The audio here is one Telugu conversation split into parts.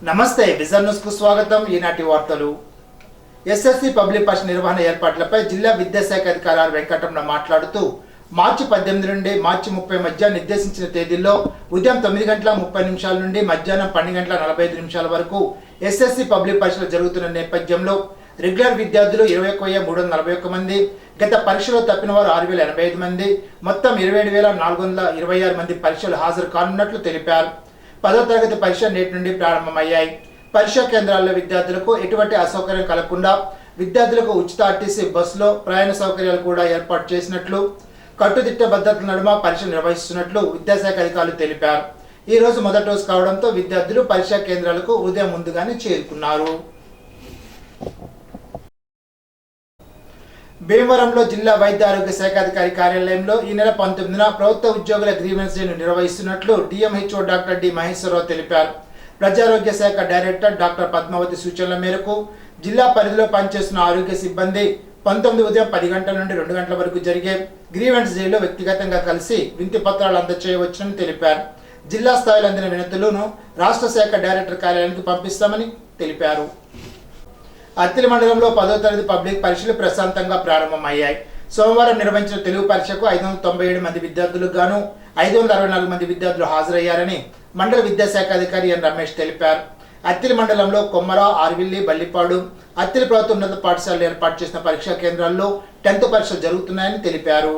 నమస్తే విజన్ న్యూస్ కు స్వాగతం. ఈనాటి వార్తలు. ఎస్ఎస్సి పబ్లిక్ పరీక్ష నిర్వహణ ఏర్పాట్లపై జిల్లా విద్యాశాఖ అధికారి ఆర్ వెంకటరమణ మాట్లాడుతూ మార్చి 18 నుండి మార్చి 30 మధ్య నిర్దేశించిన తేదీల్లో ఉదయం 9:30 నుండి మధ్యాహ్నం 12:45 వరకు ఎస్ఎస్సి పబ్లిక్ పరీక్షలు జరుగుతున్న నేపథ్యంలో రెగ్యులర్ విద్యార్థులు 21,341 మంది, గత పరీక్షలో తప్పిన వారు 6,085 మంది, మొత్తం 27,426 మంది పరీక్షలు హాజరు కానున్నట్లు తెలిపారు. 10వ తరగతి పరీక్ష నేటి నుండి ప్రారంభమయ్యాయి. పరీక్షా కేంద్రాల్లో విద్యార్థులకు ఎటువంటి అసౌకర్యం కలగకుండా విద్యార్థులకు ఉచిత ఆర్టీసీ బస్సులో ప్రయాణ సౌకర్యాలు కూడా ఏర్పాటు చేసినట్లు, కట్టుదిట్ట భద్రతల నడుమ పరీక్ష నిర్వహిస్తున్నట్లు విద్యాశాఖ అధికారులు తెలిపారు. ఈ రోజు మొదటి రోజు కావడంతో విద్యార్థులు పరీక్షా కేంద్రాలకు ఉదయం ముందుగానే చేరుకున్నారు. భీమవరంలో జిల్లా వైద్య ఆరోగ్య శాఖ అధికారి కార్యాలయంలో ఈ నెల 19న ప్రభుత్వ ఉద్యోగుల గ్రీవెన్స్ డేను నిర్వహిస్తున్నట్లు డిఎంహెచ్ఓ డాక్టర్ డి మహేశ్వరరావు తెలిపారు. ప్రజారోగ్య శాఖ డైరెక్టర్ డాక్టర్ పద్మావతి సూచనల మేరకు జిల్లా పరిధిలో పనిచేస్తున్న ఆరోగ్య సిబ్బంది 19 ఉదయం 10 గంటల నుండి 2 గంటల వరకు జరిగే గ్రీవెన్స్ డేలో వ్యక్తిగతంగా కలిసి వినతి పత్రాలు అందజేయవచ్చునని తెలిపారు. జిల్లా స్థాయిలో అందిన వినతులను రాష్ట్ర శాఖ డైరెక్టర్ కార్యాలయానికి పంపిస్తామని తెలిపారు. అత్తిలి మండలంలో 10వ తరగతి పబ్లిక్ పరీక్షలు ప్రశాంతంగా ప్రారంభమయ్యాయి. సోమవారం నిర్వహించిన తెలుగు పరీక్షకు 597 మంది విద్యార్థులకు గాను 564 మంది విద్యార్థులు హాజరయ్యారని మండల విద్యాశాఖ అధికారి ఎన్ రమేష్ తెలిపారు. అత్తిలి మండలంలో కొమ్మర, ఆర్విల్లి, బల్లిపాడు, అత్తిలి ప్రభుత్వ ఉన్నత పాఠశాలలు ఏర్పాటు చేసిన పరీక్షా కేంద్రాల్లో 10th పరీక్షలు జరుగుతున్నాయని తెలిపారు.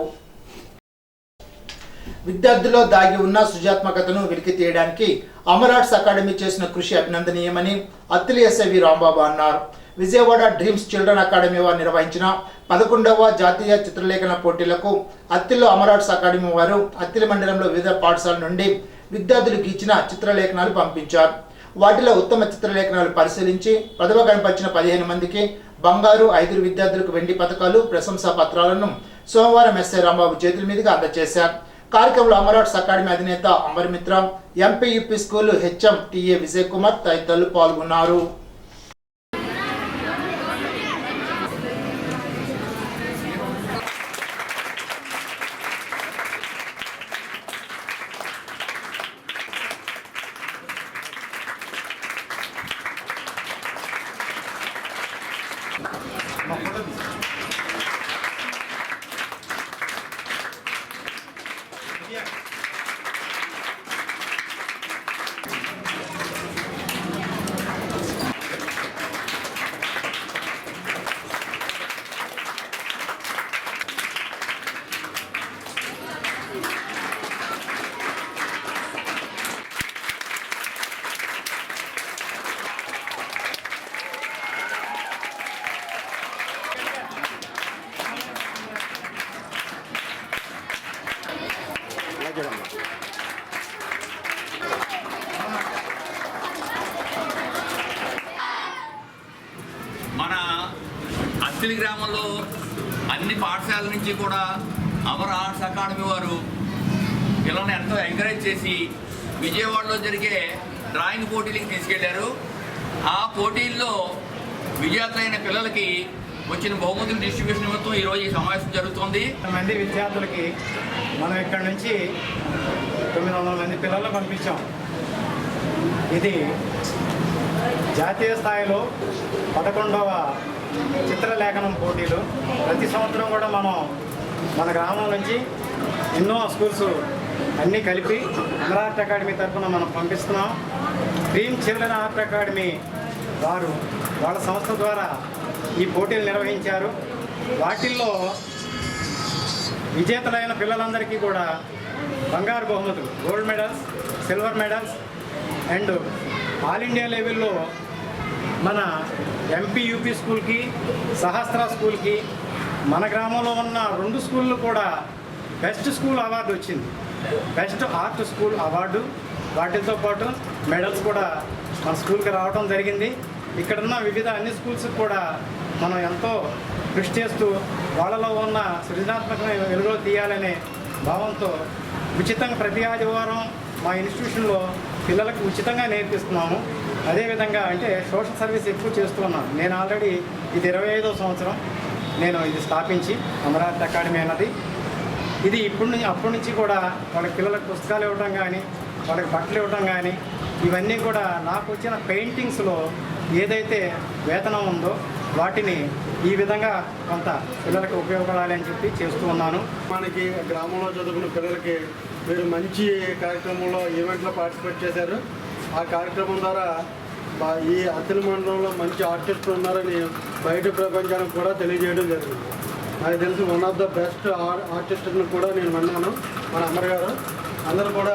విద్యార్థుల్లో దాగి ఉన్న సృజనాత్మకతను వెలికి తీయడానికి అమర్ ఆర్ట్స్ అకాడమీ చేసిన కృషి అభినందనీయమని అత్తిలి ఎస్ఐ వి రాంబాబు అన్నారు. విజయవాడ డ్రీమ్స్ చిల్డ్రన్ అకాడమీ వారు నిర్వహించిన 11వ జాతీయ చిత్రలేఖన పోటీలకు అత్తిలిలో అమర్ ఆర్ట్స్ అకాడమీ వారు అత్తిలి మండలంలో వివిధ పాఠశాలల నుండి విద్యార్థులు గీచిన చిత్రలేఖనాలు పంపించారు. వాటిలో ఉత్తమ చిత్రలేఖనాలు పరిశీలించి ప్రతిభ కనపరిచిన 15 మందికి బంగారు, 5 విద్యార్థులకు వెండి పథకాలు, ప్రశంసా పత్రాలను సోమవారం ఎస్ఐ రాంబాబు చేతుల మీదుగా అందజేశారు. కార్యక్రమంలో అమర్ ఆర్ట్స్ అకాడమీ అధినేత అమర్ మిత్ర, MPUP school HM TA Vijay Kumar తదితరులు పాల్గొన్నారు. మన అత్తిలి గ్రామంలో అన్ని పాఠశాలల నుంచి కూడా అమర్ ఆర్ట్స్ అకాడమీ వారు పిల్లల్ని ఎంతో ఎంకరేజ్ చేసి విజయవాడలో జరిగే డ్రాయింగ్ పోటీలకు తీసుకెళ్లారు. ఆ పోటీల్లో విజేతలైన పిల్లలకి వచ్చిన బహుమతుల డిస్ట్రిబ్యూషన్ నిమిత్తం ఈరోజు ఈ సమావేశం జరుగుతుంది. మంది విద్యార్థులకి మనం ఇక్కడ నుంచి 900 మంది పిల్లలను పంపించాం. ఇది జాతీయ స్థాయిలో 11వ చిత్రలేఖనం పోటీలు. ప్రతి సంవత్సరం కూడా మనం మన గ్రామం నుంచి ఎన్నో స్కూల్స్ అన్నీ కలిపి అమర్ ఆర్ట్ అకాడమీ తరఫున మనం పంపిస్తున్నాం. డ్రీమ్ చిల్డ్రన్ ఆర్ట్ అకాడమీ వారు వాళ్ళ సంస్థ ద్వారా ఈ పోటీలు నిర్వహించారు. వాటిల్లో విజేతలైన పిల్లలందరికీ కూడా బంగారు బహుమతులు, gold medals, silver medals and all India లెవెల్లో మన ఎంపీయూపీ స్కూల్కి, సహస్ర స్కూల్కి, మన గ్రామంలో ఉన్న 2 స్కూళ్ళు కూడా బెస్ట్ స్కూల్ అవార్డు వచ్చింది. బెస్ట్ ఆర్ట్ స్కూల్ అవార్డు, వాటితో పాటు మెడల్స్ కూడా మన స్కూల్కి రావడం జరిగింది. ఇక్కడున్న వివిధ అన్ని స్కూల్స్కి కూడా మనం ఎంతో కృషి చేస్తూ వాళ్ళలో ఉన్న సృజనాత్మకమైన వెలుగులో తీయాలనే భావంతో ఉచితంగా ప్రతి ఆదివారం మా ఇన్స్టిట్యూషన్లో పిల్లలకు ఉచితంగా నేర్పిస్తున్నాము. అదేవిధంగా అంటే సోషల్ సర్వీస్ ఎక్కువ చేస్తూ ఉన్నాను. నేను ఆల్రెడీ ఇది 25వ సంవత్సరం నేను ఇది స్థాపించి అమర్ ఆర్ట్ అకాడమీ అన్నది. ఇది అప్పటి నుంచి కూడా వాళ్ళకి పిల్లలకు పుస్తకాలు ఇవ్వడం కానీ, వాళ్ళకి బట్టలు ఇవ్వడం కానీ, ఇవన్నీ కూడా నాకు వచ్చిన పెయింటింగ్స్లో ఏదైతే వేతనం ఉందో వాటిని ఈ విధంగా కొంత పిల్లలకు ఉపయోగపడాలి అని చెప్పి చేస్తూ ఉన్నాను. మనకి గ్రామంలో చదువుకున్న పిల్లలకి మీరు మంచి కార్యక్రమంలో ఈవెంట్లో పార్టిసిపేట్ చేశారు. ఆ కార్యక్రమం ద్వారా ఈ అత్తిలి మండలంలో మంచి ఆర్టిస్టులు ఉన్నారని బయట ప్రపంచానికి కూడా తెలియజేయడం జరిగింది. నాకు తెలిసి వన్ ఆఫ్ ద బెస్ట్ ఆర్టిస్ట్ని కూడా నేను విన్నాను, మన అమ్మగారు. అందరూ కూడా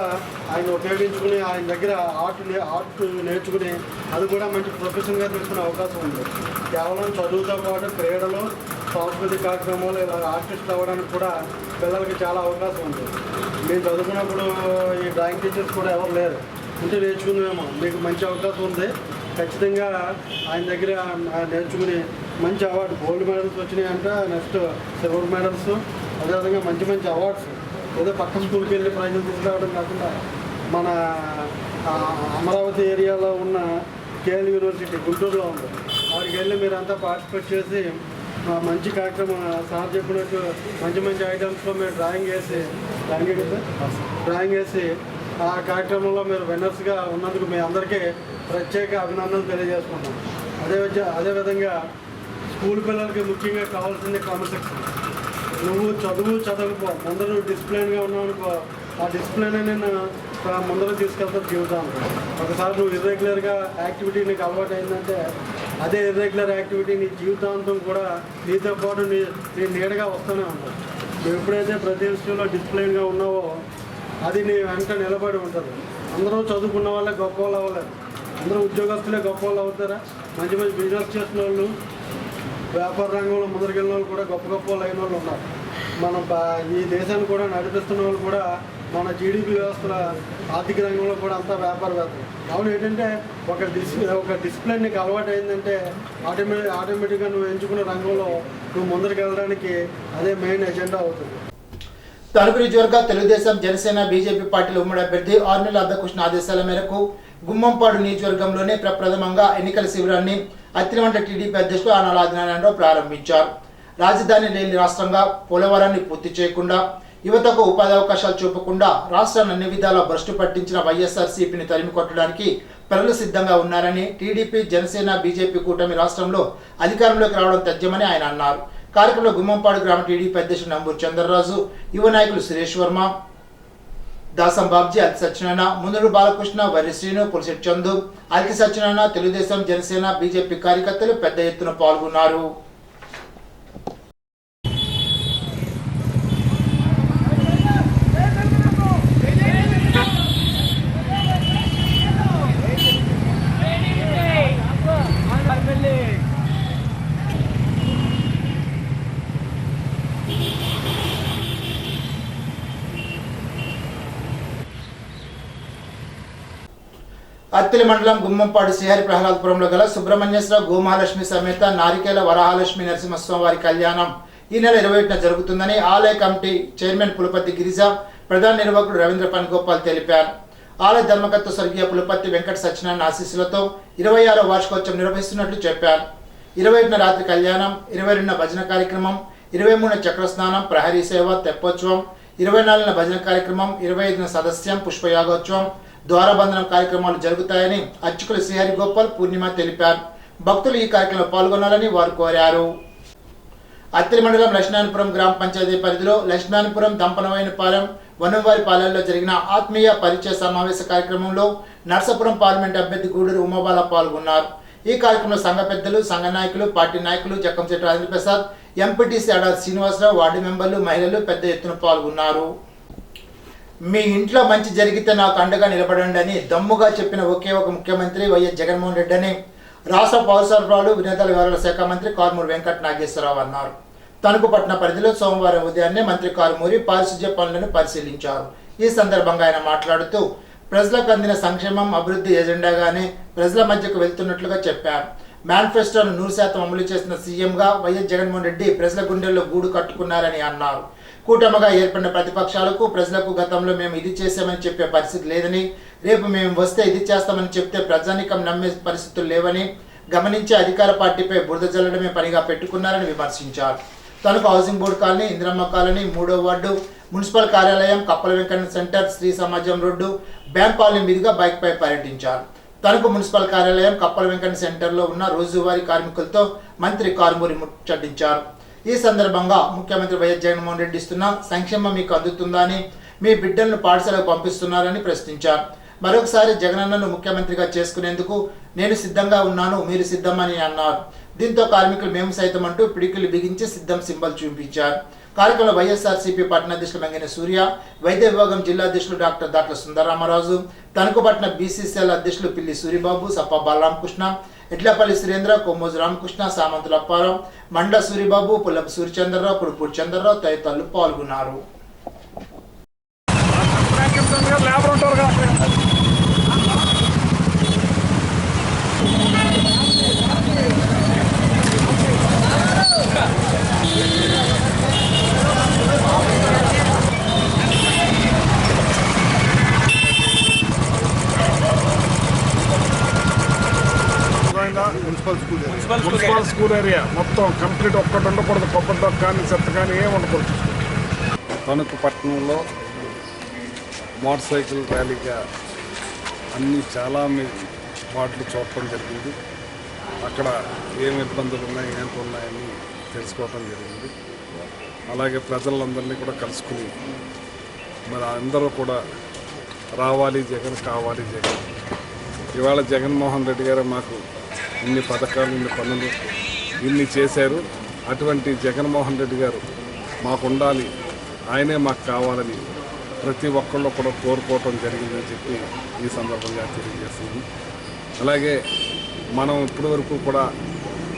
ఆయన ఉపయోగించుకుని ఆయన దగ్గర ఆర్ట్ నేర్చుకుని అది కూడా మంచి ప్రొఫెషన్గా తీసుకునే అవకాశం ఉంది. కేవలం చదువుతో పాటు క్రీడలు, సాంస్కృతిక కార్యక్రమాలు ఇలా ఆర్టిస్ట్ అవ్వడానికి కూడా పిల్లలకి చాలా అవకాశం ఉంది. మేము చదువుకున్నప్పుడు ఈ డ్రాయింగ్ టీచర్స్ కూడా ఎవరు లేరు, ఉంటే నేర్చుకుందామేమో. మీకు మంచి అవకాశం ఉంది. ఖచ్చితంగా ఆయన దగ్గర నేర్చుకుని మంచి అవార్డు, గోల్డ్ మెడల్స్ వచ్చినాయి అంటే, నెక్స్ట్ సిల్వర్ మెడల్స్, అదేవిధంగా మంచి మంచి అవార్డ్స్. ఏదో పక్క స్కూల్కి వెళ్ళి ప్రైజులు తీసుకురావడం కాకుండా మన అమరావతి ఏరియాలో ఉన్న కేఎల్ యూనివర్సిటీ గుంటూరులో ఉంది, వారికి వెళ్ళి మీరంతా పార్టిసిపేట్ చేసి మంచి కార్యక్రమం సార్ చెప్పినట్టు మంచి మంచి ఐటమ్స్లో మీరు డ్రాయింగ్ వేసి ఆ కార్యక్రమంలో మీరు విన్నర్స్గా ఉన్నందుకు మీ అందరికీ ప్రత్యేక అభినందనలు తెలియజేసుకుంటాం. అదేవిధంగా స్కూల్ పిల్లలకి ముఖ్యంగా కావాల్సింది క్రమశిక్షణ. నువ్వు చదవకపో ముందర నువ్వు డిసిప్లైన్గా ఉన్నావు అనుకో, ఆ డిసిప్లైన్ నేను ముందర తీసుకెళ్తాను జీవితానికి. ఒకసారి నువ్వు ఇర్రెగ్యులర్గా యాక్టివిటీ నీకు అలవాటు అయిందంటే అదే ఇర్రెగ్యులర్ యాక్టివిటీ నీ జీవితాంతం కూడా నీతో పాటు నీ నీడగా వస్తూనే ఉంటుంది. నువ్వు ఎప్పుడైతే ప్రతి విషయంలో డిసిప్లైన్గా ఉన్నావో అది నీ వెంట నిలబడి ఉంటుంది. అందరూ చదువుకున్న వాళ్ళే గొప్ప వాళ్ళు అవ్వలేదు, అందరూ ఉద్యోగస్తులే గొప్ప వాళ్ళు అవుతారా? మంచి మంచి బిజినెస్ చేసిన వాళ్ళు, వ్యాపార రంగంలో ముందరికెళ్ళిన వాళ్ళు కూడా గొప్ప వాళ్ళు అయిన వాళ్ళు ఉన్నారు. మన ఈ దేశాన్ని కూడా నడిపిస్తున్న వాళ్ళు కూడా మన జీడిపి వ్యవస్థల ఆర్థిక రంగంలో కూడా అంతా వ్యాపారవేత్తలు. అవును, ఏంటంటే ఒక డిసిప్లిన్ నీకు అలవాటు అయిందంటే ఆటోమేటిక్గా నువ్వు ఎంచుకున్న రంగంలో నువ్వు ముందరికి వెళ్ళడానికి అదే మెయిన్ ఎజెండా అవుతుంది. తణుకు నియోజకవర్గ తెలుగుదేశం, జనసేన, బీజేపీ పార్టీల ఉమ్మడి అభ్యర్థి ఆర్నిల్ రాధాకృష్ణ ఆదేశాల మేరకు గుమ్మంపాడు నియోజకవర్గంలోనే ప్రప్రథమంగా ఎన్నికల శిబిరాన్ని అత్తిలిమండ టీడీపీ అధ్యక్షుడు ఆనాల ఆదినారాయణరావు ప్రారంభించారు. రాజధాని లేని రాష్ట్రంగా పోలవరాన్ని పూర్తి చేయకుండా, యువతకు ఉపాధి అవకాశాలు చూపకుండా రాష్ట్రాన్ని అన్ని విధాలా భ్రష్టు పట్టించిన వైఎస్ఆర్సీపీని తరిమి కొట్టడానికి ప్రజలు సిద్ధంగా ఉన్నారని, టీడీపీ, జనసేన, బీజేపీ కూటమి రాష్ట్రంలో అధికారంలోకి రావడం తథ్యమని ఆయన అన్నారు. కార్యక్రమంలో గుమ్మంపాడు గ్రామ టీడీపీ అధ్యక్షుడు నంబూరు చంద్రరాజు, యువ నాయకులు సురేష్ వర్మ, దాసం బాబ్జీ, అల్కి సత్యనారాయణ, ముందూరు బాలకృష్ణ, వరి శ్రీను, పులిశెట్టి చందు, అల్కి సత్యనారాయణ, తెలుగుదేశం, జనసేన, బీజేపీ కార్యకర్తలు పెద్ద ఎత్తున పాల్గొన్నారు. అత్తిలి మండలం గుమ్మంపాడు శ్రీహరి ప్రహ్లాదపురంలో గల సుబ్రహ్మణ్యేశ్వర గోమహాలక్ష్మి సమేత నారికేల వరహాలక్ష్మి నరసింహస్వామి వారి కళ్యాణం ఈ నెల 21న జరుగుతుందని ఆలయ కమిటీ చైర్మన్ పులపతి గిరిజ, ప్రధాన నిర్వాహకుడు రవీంద్ర పన్గోపాల్ తెలిపారు. ఆలయ ధర్మకర్త స్వర్గీయ పులపతి వెంకట సత్యనారాయణ ఆశీస్సులతో 26వ వార్షికోత్సవం నిర్వహిస్తున్నట్లు చెప్పారు. 21న రాత్రి కళ్యాణం, 22న భజన కార్యక్రమం, 23న చక్రస్నానం, ప్రహరీ సేవ, తెప్పోత్సవం, 24న భజన కార్యక్రమం, 25న సదస్యం, పుష్పయాగోత్సవం, ద్వారబంధనం కార్యక్రమాలు జరుగుతాయని అర్చకులు శ్రీహరి గోపాల్, పూర్ణిమ తెలిపారు. భక్తులు ఈ కార్యక్రమంలో పాల్గొనాలని వారు కోరారు. అత్తిలి మండలం లక్ష్మీనారాయణపురం గ్రామ పంచాయతీ పరిధిలో లక్ష్మీనారాయణపురం, దంపనవాయినపాలెం, వనంవారిపాలెంలో జరిగిన ఆత్మీయ పరిచయ సమావేశ కార్యక్రమంలో నర్సాపురం పార్లమెంట్ అభ్యర్థి గూడూరు ఉమాబాల పాల్గొన్నారు. ఈ కార్యక్రమంలో సంఘ పెద్దలు, సంఘ నాయకులు, పార్టీ నాయకులు, జక్కంశెట్టి రాజేంద్ర ప్రసాద్, ఎంపీటీసీ అడారి శ్రీనివాసరావు, వార్డు మెంబర్లు, మహిళలు పెద్ద ఎత్తున పాల్గొన్నారు. మీ ఇంట్లో మంచి జరిగితే నాకు అండగా నిలబడండి అని దమ్ముగా చెప్పిన ఒకే ఒక ముఖ్యమంత్రి వైఎస్ జగన్మోహన్ రెడ్డి అని రాష్ట్ర పౌర సరఫరాలు, వినోదాల వ్యవహారాల శాఖ మంత్రి కారుమూరి వెంకట నాగేశ్వరరావు అన్నారు. తణుకు పట్టణ పరిధిలో సోమవారం ఉదయాన్నే మంత్రి కారుమూరి పారిశుధ్య పనులను పరిశీలించారు. ఈ సందర్భంగా ఆయన మాట్లాడుతూ ప్రజలకు అందిన సంక్షేమం, అభివృద్ధి ఎజెండాగానే ప్రజల మధ్యకు వెళ్తున్నట్లుగా చెప్పారు. మేనిఫెస్టోను 100% అమలు చేసిన సీఎంగా వైఎస్ జగన్మోహన్ రెడ్డి ప్రజల గుండెల్లో గూడు కట్టుకున్నారని అన్నారు. కూటమిగా ఏర్పడిన ప్రతిపక్షాలకు ప్రజలకు గతంలో మేము ఇది చేశామని చెప్పే పరిస్థితి లేదని, రేపు మేము వస్తే ఇది చేస్తామని చెప్తే ప్రజానికం నమ్మే పరిస్థితులు లేవని గమనించి అధికార పార్టీపై బురద జల్లడమే పనిగా పెట్టుకున్నారని విమర్శించారు. Tanuku housing board colony, Indiramma colony, 3వ వార్డు, మున్సిపల్ కార్యాలయం, కప్పల వెంకన్న సెంటర్, శ్రీ సమాజం రోడ్డు, బ్యాంక్ కాలనీ మీదుగా బైక్పై పర్యటించారు. తణుకు మున్సిపల్ కార్యాలయం, కప్పల వెంకన్న సెంటర్లో ఉన్న రోజువారీ కార్మికులతో మంత్రి కారుమూరి ముచ్చటించారు. ఈ సందర్భంగా ముఖ్యమంత్రి వైఎస్ జగన్మోహన్ రెడ్డి ఇస్తున్న సంక్షేమం మీకు అందుతుందని, మీ బిడ్డలను పాఠశాలకు పంపిస్తున్నారని ప్రశ్నించారు. మరొకసారి జగనన్నను ముఖ్యమంత్రిగా చేసుకునేందుకు నేను సిద్ధంగా ఉన్నాను, మీరు సిద్ధమని అన్నారు. దీంతో కార్మికులు మేము సైతం అంటూ పిడికిలు బిగించి సిద్ధం సింబల్ చూపించారు. కార్యక్రమంలో వైఎస్ఆర్సీపీ పట్టణ అధ్యక్షులు మంగిన సూర్య, వైద్య విభాగం జిల్లా అధ్యక్షులు డాక్టర్ దాట్ల సుందరరామరాజు, తణుకు పట్టణ బీసీసీఎల్ అధ్యక్షులు పిల్లి సూరిబాబు, సప్ప బాలరామకృష్ణ, ఎడ్లపల్లి సురేంద్ర, కొమ్మోజు రామకృష్ణ, సామంతుల అప్పారావు, మండ సూరిబాబు, పుల్లపు సూర్యచంద్రరావు, కుడుపూడి చంద్రరావు తదితరులు పాల్గొన్నారు. మున్సిపల్ స్కూల్ ఏరియా మొత్తం కంప్లీట్ ఒక్కటి ఉండకూడదు, కొబ్బరి కానీ చెత్త కానీ ఏమి ఉండకూడదు. తణుకు పట్టణంలో మోటార్ సైకిల్ ర్యాలీగా అన్నీ చాలా వాటిని చూడటం జరిగింది. అక్కడ ఏమి ఇబ్బందులు ఉన్నాయి, ఏంటి ఉన్నాయని తెలుసుకోవటం జరిగింది. అలాగే ప్రజలందరినీ కూడా కలుసుకుని మరి అందరూ కూడా రావాలి జగన్, కావాలి జగన్. ఇవాళ జగన్మోహన్ రెడ్డి గారు మాకు ఇన్ని పథకాలు, ఇన్ని పనులు, ఇన్ని చేశారు. అటువంటి జగన్మోహన్ రెడ్డి గారు మాకు ఉండాలి, ఆయనే మాకు కావాలని ప్రతి ఒక్కళ్ళు కూడా కోరుకోవటం జరిగిందని చెప్పి ఈ సందర్భంగా తెలియజేస్తుంది. అలాగే మనం ఇప్పటి వరకు కూడా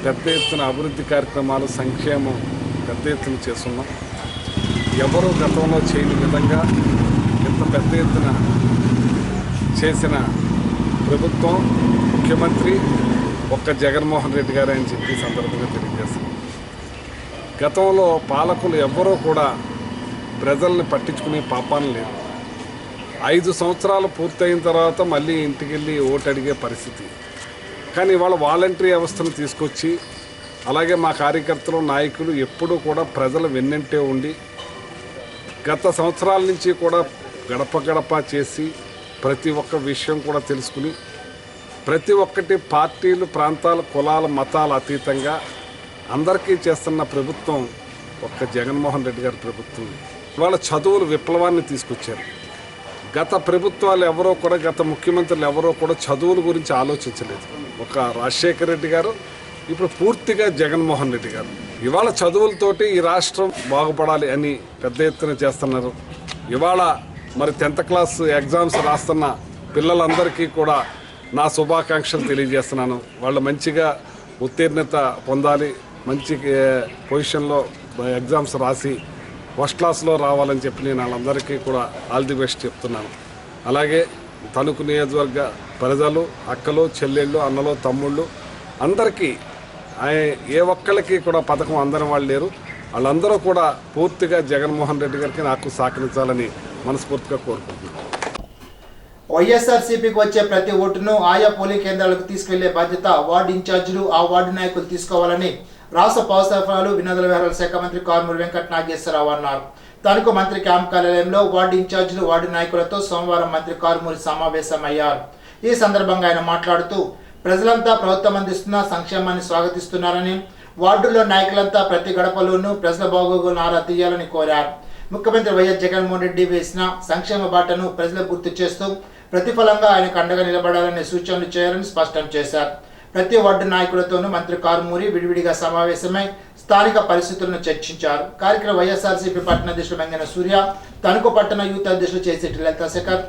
పెద్ద ఎత్తున అభివృద్ధి కార్యక్రమాలు, సంక్షేమం పెద్ద ఎత్తున చేస్తున్నాం. ఎవరూ గతంలో చేయని విధంగా ఇంత పెద్ద ఎత్తున చేసిన ప్రభుత్వం, ముఖ్యమంత్రి ఒక్క జగన్మోహన్ రెడ్డి గారు అని చెప్పి సందర్భంగా తెలియజేస్తున్నాం. గతంలో పాలకులు ఎవ్వరూ కూడా ప్రజల్ని పట్టించుకునే పాపాన లేదు. 5 సంవత్సరాలు పూర్తయిన తర్వాత మళ్ళీ ఇంటికి వెళ్ళి ఓటు అడిగే పరిస్థితి. కానీ ఇవాళ వాలంటరీ వ్యవస్థను తీసుకొచ్చి, అలాగే మా కార్యకర్తలు, నాయకులు ఎప్పుడూ కూడా ప్రజల వెన్నంటే ఉండి గత సంవత్సరాల నుంచి కూడా గడప గడప చేసి ప్రతి ఒక్క విషయం కూడా తెలుసుకుని ప్రతి ఒక్కటి పార్టీలు, ప్రాంతాలు, కులాల, మతాల అతీతంగా అందరికీ చేస్తున్న ప్రభుత్వం ఒక్క జగన్మోహన్ రెడ్డి గారి ప్రభుత్వం. ఇవాళ చదువులు విప్లవాన్ని తీసుకొచ్చారు. గత ప్రభుత్వాలు ఎవరో కూడా, గత ముఖ్యమంత్రులు ఎవరో కూడా చదువుల గురించి ఆలోచించలేదు. ఒక రాజశేఖర రెడ్డి గారు, ఇప్పుడు పూర్తిగా జగన్మోహన్ రెడ్డి గారు. ఇవాళ చదువులతోటి ఈ రాష్ట్రం బాగుపడాలి అని పెద్ద ఎత్తున చేస్తున్నారు. ఇవాళ మరి 10th క్లాస్ ఎగ్జామ్స్ రాస్తున్న పిల్లలందరికీ కూడా నా శుభాకాంక్షలు తెలియజేస్తున్నాను. వాళ్ళు మంచిగా ఉత్తీర్ణత పొందాలి, మంచి పొజిషన్లో ఎగ్జామ్స్ రాసి ఫస్ట్ క్లాస్లో రావాలని చెప్పి నేను వాళ్ళందరికీ కూడా ఆల్ ది బెస్ట్ చెప్తున్నాను. అలాగే తణుకు నియోజకవర్గ ప్రజలు, అక్కలు, చెల్లెళ్ళు, అన్నలు, తమ్ముళ్ళు అందరికీ ఏ ఒక్కళ్ళకి కూడా పథకం అందని వాళ్ళు లేరు. వాళ్ళందరూ కూడా పూర్తిగా జగన్మోహన్ రెడ్డి గారికి నాకు సహకరించాలని మనస్ఫూర్తిగా కోరుకుంటున్నాను. వైఎస్ఆర్సీపీకి వచ్చే ప్రతి ఓటును ఆయా పోలింగ్ కేంద్రాలకు తీసుకెళ్లే బాధ్యత వార్డు ఇన్ఛార్జీలు, ఆ వార్డు నాయకులు తీసుకోవాలని రాష్ట్ర పౌర సరఫరాలు, వినోద వ్యవహారాల శాఖ మంత్రి కారుమూరి వెంకట నాగేశ్వరరావు అన్నారు. తణుకు మంత్రి క్యాంప్ కార్యాలయంలో వార్డు ఇన్ఛార్జీలు, వార్డు నాయకులతో సోమవారం మంత్రి కారుమూరి సమావేశమయ్యారు. ఈ సందర్భంగా ఆయన మాట్లాడుతూ ప్రజలంతా ప్రభుత్వం అందిస్తున్న సంక్షేమాన్ని స్వాగతిస్తున్నారని, వార్డుల్లో నాయకులంతా ప్రతి గడపలోనూ ప్రజల బాగోగులను ఆరా తీయాలని కోరారు. ముఖ్యమంత్రి వైఎస్ జగన్మోహన్ రెడ్డి వేసిన సంక్షేమ బాటను ప్రజలకు గుర్తు చేస్తూ ప్రతిఫలంగా ఆయనకు అండగా నిలబడాలనే సూచనలు చేయాలని స్పష్టం చేశారు. ప్రతి వార్డు నాయకులతోనూ మంత్రి కారుమూరి విడివిడిగా సమావేశమై స్థానిక పరిస్థితులను చర్చించారు. కార్యక్రమం వైఎస్ఆర్సీపీ పట్టణ అధ్యక్షులు మంగిన సూర్య, తణుకు పట్టణ యూత్ అధ్యక్షులు చేసేటి లలితాశేఖర్,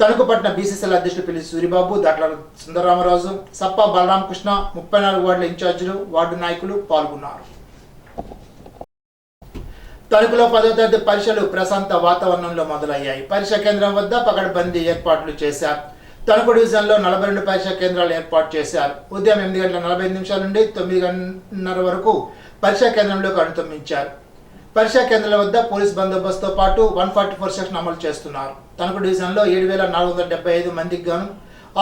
తణుకు పట్టణ బీసీసీఎల్ అధ్యక్షులు పిల్లి సూరిబాబు, దాట్ల సుందరరామరాజు, సప్ప బాలరామకృష్ణ, 34 వార్డుల ఇన్ఛార్జీలు, వార్డు నాయకులు పాల్గొన్నారు. తణుకులో 10వ తరగతి పరీక్షలు ప్రశాంత వాతావరణంలో మొదలయ్యాయి. పరీక్షా కేంద్రం వద్ద పకడ్బందీ ఏర్పాట్లు చేశారు. తణుకు డివిజన్లో 42 పరీక్షా కేంద్రాలు ఏర్పాటు చేశారు. ఉదయం 8:45 నుండి 9:30 వరకు పరీక్షా కేంద్రంలోకి అనుమతించారు. పరీక్షా కేంద్రాల వద్ద పోలీస్ బందోబస్తుతో పాటు 144 సెక్షన్ అమలు చేస్తున్నారు. తణుకు డివిజన్లో 7,475 మందికి గాను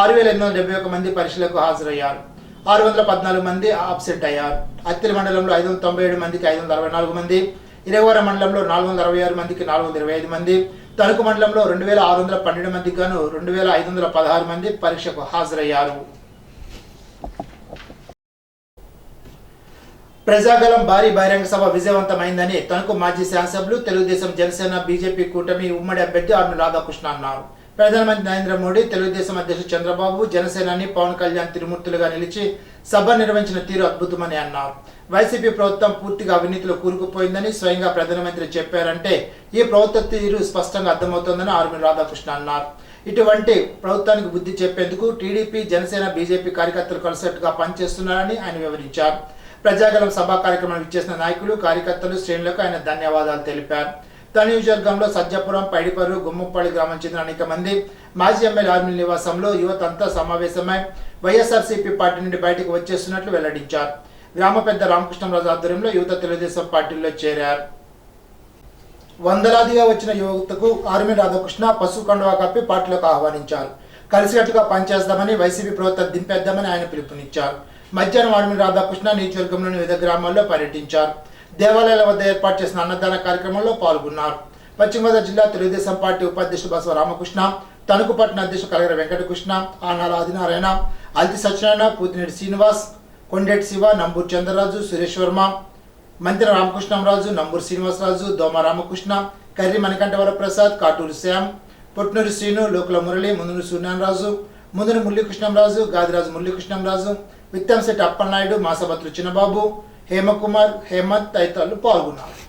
6,871 మంది పరీక్షలకు హాజరయ్యారు. 614 మంది అబ్సెంట్ అయ్యారు. అత్తిలి మండలంలో 597 మందికి 564 మంది, ఇరగవరం మండలంలో 466 మందికి 425 మంది, తణుకు మండలంలో 2612 మందికి గాను 2516 మంది పరీక్షకు హాజరయ్యారు. ప్రజాగలం భారీ బహిరంగ సభ విజయవంతమైందని తణుకు మాజీ శాసనసభ్యులు, తెలుగుదేశం, జనసేన, బీజేపీ కూటమి ఉమ్మడి అభ్యర్థి ఆర్మీ రాధాకృష్ణ అన్నారు. ప్రధానమంత్రి నరేంద్ర మోడీ, తెలుగుదేశం అధ్యక్షుడు చంద్రబాబు, జనసేనాని పవన్ కళ్యాణ్ తిరుమూర్తులుగా నిలిచి సభ నిర్వహించిన తీరు అద్భుతమని అన్నారు. వైసీపీ ప్రభుత్వం పూర్తిగా అవినీతిలో కూరుకుపోయిందని స్వయంగా ప్రధానమంత్రి చెప్పారంటే ఈ ప్రభుత్వ తీరు స్పష్టంగా అర్థమవుతోందని ఆర్మీ రాధాకృష్ణ అన్నారు. ఇటువంటి ప్రభుత్వానికి బుద్ధి చెప్పేందుకు టీడీపీ, జనసేన, బీజేపీ కార్యకర్తలు కలిసికట్టుగా పనిచేస్తున్నారని ఆయన వివరించారు. ప్రజాగలం సభా కార్యక్రమానికి ఇచ్చేసిన నాయకులు, కార్యకర్తలు, శ్రేణులకు ఆయన ధన్యవాదాలు తెలిపారు. తన నియోజకవర్గంలో సజ్జపురం, పైడిపర్రు, గుమ్మపల్లి గ్రామం చెందిన అనేక మంది మాజీ ఎమ్మెల్యే ఆర్మీ నివాసంలో యువతంతా సమావేశమై వైఎస్ఆర్సీపీ పార్టీ నుండి బయటకు వచ్చేస్తున్నట్లు వెల్లడించారు. గ్రామ పెద్ద రామకృష్ణరాజు ఆధ్వర్యంలో యువత తెలుగుదేశం పార్టీలో చేరారు. వందలాదిగా వచ్చిన యువతకు ఆర్మీ రాధాకృష్ణ పసుపు కండువా కప్పి పార్టీలోకి ఆహ్వానించారు. కలిసికట్టుగా పనిచేస్తామని, వైసీపీ ప్రభుత్వం దింపేద్దామని ఆయన పిలుపునిచ్చారు. మధ్యాహ్నం ఆర్మీ రాధాకృష్ణ నియోజకవర్గంలోని వివిధ గ్రామాల్లో పర్యటించారు. దేవాలయాల వద్ద ఏర్పాటు చేసిన అన్నదాన కార్యక్రమంలో పాల్గొన్నారు. పశ్చిమ గోదావరి జిల్లా తెలుగుదేశం పార్టీ ఉపాధ్యక్షుడు బసవ రామకృష్ణ, తణుకు పట్టణ అధ్యక్షుడు కలగర వెంకటకృష్ణ, ఆనాల ఆదినారాయణ, అల్తి సత్యనారాయణ, పూతినేటి శ్రీనివాస్, కొండేటి శివ, నంబూరు చంద్రరాజు, సురేష్ వర్మ, మంత్రి రామకృష్ణంరాజు, నంబూరు శ్రీనివాసరాజు, దోమ రామకృష్ణ, కర్రి మణికంఠవర ప్రసాద్, కాటూరు శ్యామ్, పొట్నూరు శ్రీను, లోకుల మురళి, ముందును సూర్యనారాయణరాజు, ముందును మురళీకృష్ణంరాజు, గాదిరాజు మురళీకృష్ణంరాజు, విత్తంశెట్టి అప్పలనాయుడు, మాసభత్రు చిన్నబాబు, హేమకుమార్, హేమంత్ తదితరులు పాల్గొన్నారు.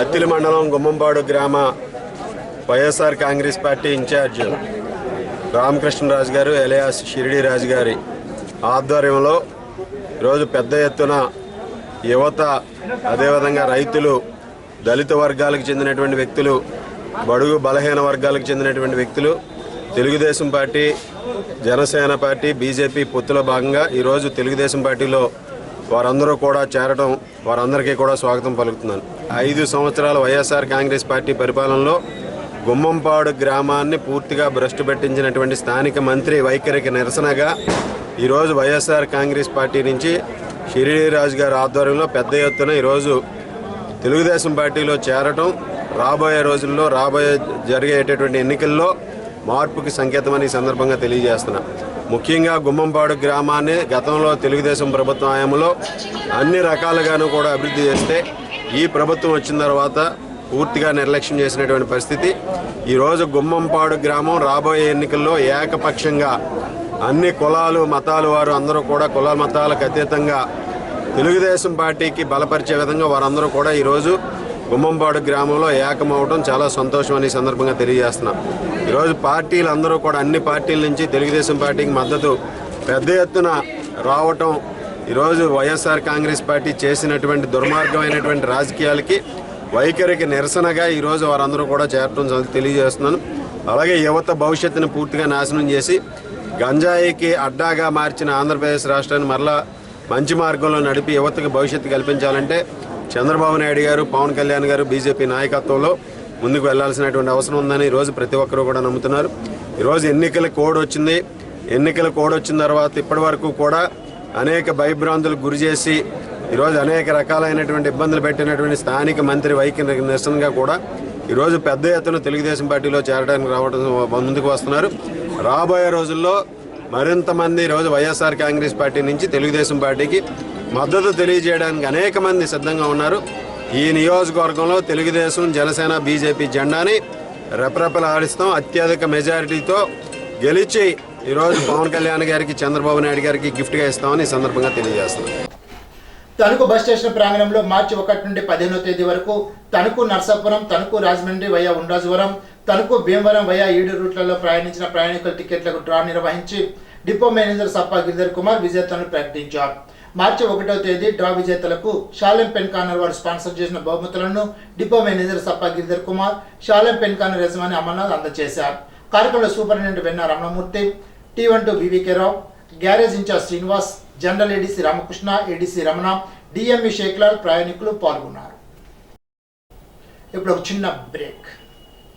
అత్తిలి మండలం గుమ్మంపాడు గ్రామ వైఎస్ఆర్ కాంగ్రెస్ పార్టీ ఇన్ఛార్జ్ రామకృష్ణరాజు గారు ఎలియాస్ షిరిడి రాజు గారి ఆధ్వర్యంలో ఈరోజు పెద్ద ఎత్తున యువత, అదేవిధంగా రైతులు, దళిత వర్గాలకు చెందినటువంటి వ్యక్తులు, బడుగు బలహీన వర్గాలకు చెందినటువంటి వ్యక్తులు, Telugu Desam party, Janasena party, BJP పొత్తులో భాగంగా ఈరోజు తెలుగుదేశం పార్టీలో వారందరూ కూడా చేరడం, వారందరికీ కూడా స్వాగతం పలుకుతున్నాను. 5 సంవత్సరాల వైఎస్ఆర్ కాంగ్రెస్ పార్టీ పరిపాలనలో గుమ్మంపాడు గ్రామాన్ని పూర్తిగా భ్రష్టు పెట్టించినటువంటి స్థానిక మంత్రి వైఖరికి నిరసనగా ఈరోజు వైఎస్ఆర్ కాంగ్రెస్ పార్టీ నుంచి షిరిడి రాజు గారి ఆధ్వర్యంలో పెద్ద ఎత్తున ఈరోజు తెలుగుదేశం పార్టీలో చేరటం రాబోయే రోజుల్లో జరిగేటటువంటి ఎన్నికల్లో మార్పుకి సంకేతమని ఈ సందర్భంగా తెలియజేస్తున్నా. ముఖ్యంగా గుమ్మంపాడు గ్రామాన్ని గతంలో తెలుగుదేశం ప్రభుత్వం హయాంలో అన్ని రకాలుగాను కూడా అభివృద్ధి చేస్తే ఈ ప్రభుత్వం వచ్చిన తర్వాత పూర్తిగా నిర్లక్ష్యం చేసినటువంటి పరిస్థితి. ఈరోజు గుమ్మంపాడు గ్రామం రాబోయే ఎన్నికల్లో ఏకపక్షంగా అన్ని కులాలు, మతాలు వారు అందరూ కూడా కుల మతాలకు అతీతంగా తెలుగుదేశం పార్టీకి బలపరిచే విధంగా వారందరూ కూడా ఈరోజు గుమ్మంపాడు గ్రామంలో ఏకమవడం చాలా సంతోషం అని సందర్భంగా తెలియజేస్తున్నాం. ఈరోజు పార్టీలు అందరూ కూడా అన్ని పార్టీల నుంచి తెలుగుదేశం పార్టీకి మద్దతు పెద్ద ఎత్తున రావటం ఈరోజు వైఎస్ఆర్ కాంగ్రెస్ పార్టీ చేసినటువంటి దుర్మార్గమైనటువంటి రాజకీయాలకి వైఖరికి నిరసనగా ఈరోజు వారందరూ కూడా చేరటం తెలియజేస్తున్నాను. అలాగే యువత భవిష్యత్తును పూర్తిగా నాశనం చేసి గంజాయికి అడ్డాగా మార్చిన ఆంధ్రప్రదేశ్ రాష్ట్రాన్ని మరలా మంచి మార్గంలో నడిపి యువతకు భవిష్యత్తు కల్పించాలంటే చంద్రబాబు నాయుడు గారు, పవన్ కళ్యాణ్ గారు బీజేపీ నాయకత్వంలో ముందుకు వెళ్లాల్సినటువంటి అవసరం ఉందని ఈరోజు ప్రతి ఒక్కరూ కూడా నమ్ముతున్నారు. ఈరోజు ఎన్నికల కోడ్ వచ్చింది. ఎన్నికల కోడ్ వచ్చిన తర్వాత ఇప్పటి వరకు కూడా అనేక భయభ్రాంతులకు గురి చేసి ఈరోజు అనేక రకాలైనటువంటి ఇబ్బందులు పెట్టినటువంటి స్థానిక మంత్రి వైఖరికి నిరసనగా కూడా ఈరోజు పెద్ద ఎత్తున తెలుగుదేశం పార్టీలో చేరడానికి రావడం ముందుకు వస్తున్నారు. రాబోయే రోజుల్లో మరింత మంది ఈరోజు వైఎస్ఆర్ కాంగ్రెస్ పార్టీ నుంచి తెలుగుదేశం పార్టీకి మద్దతు తెలియజేయడానికి అనేక మంది సిద్ధంగా ఉన్నారు. ఈ నియోజకవర్గంలో తెలుగుదేశం, జనసేన, బీజేపీ జెండాని రెపరెపలాడిస్తాం. అత్యధిక మెజారిటీతో గెలిచి ఈరోజు పవన్ కళ్యాణ్ గారికి, చంద్రబాబు నాయుడు గారికి గిఫ్ట్గా ఇస్తామని ఈ సందర్భంగా తెలియజేస్తున్నాం. తణుకు బస్ స్టేషన్ ప్రాంగణంలో మార్చి 1 నుండి 15వ తేదీ వరకు తణుకు నర్సాపురం, తణుకు రాజమండ్రి వయా ఉండ్రాజవరం, తణుకు భీమవరం వయా 7 రూట్లలో ప్రయాణించిన ప్రయాణికుల టికెట్లకు డ్రా నిర్వహించి డిపో మేనేజర్ సప్పా గిరిధర్ కుమార్ విజేతలను ప్రకటించారు. మార్చి 1వ తేదీ డ్రా విజేతలకు షాలెం పెన్ కార్నర్ వారు స్పాన్సర్ చేసిన బహుమతులను depot manager Sappa Giridhar Kumar, Shalem pen corner యజమాని అమర్నాథ్ అందజేశారు. కార్యక్రమంలో superintendent Venna Ramanamurthy, T12 VVK Rao, garage incharge Srinivas, general ADC Ramakrishna, ADC Ramana, DME Sheklal ప్రయాణికులు పాల్గొన్నారు. ఇప్పుడు ఒక చిన్న బ్రేక్.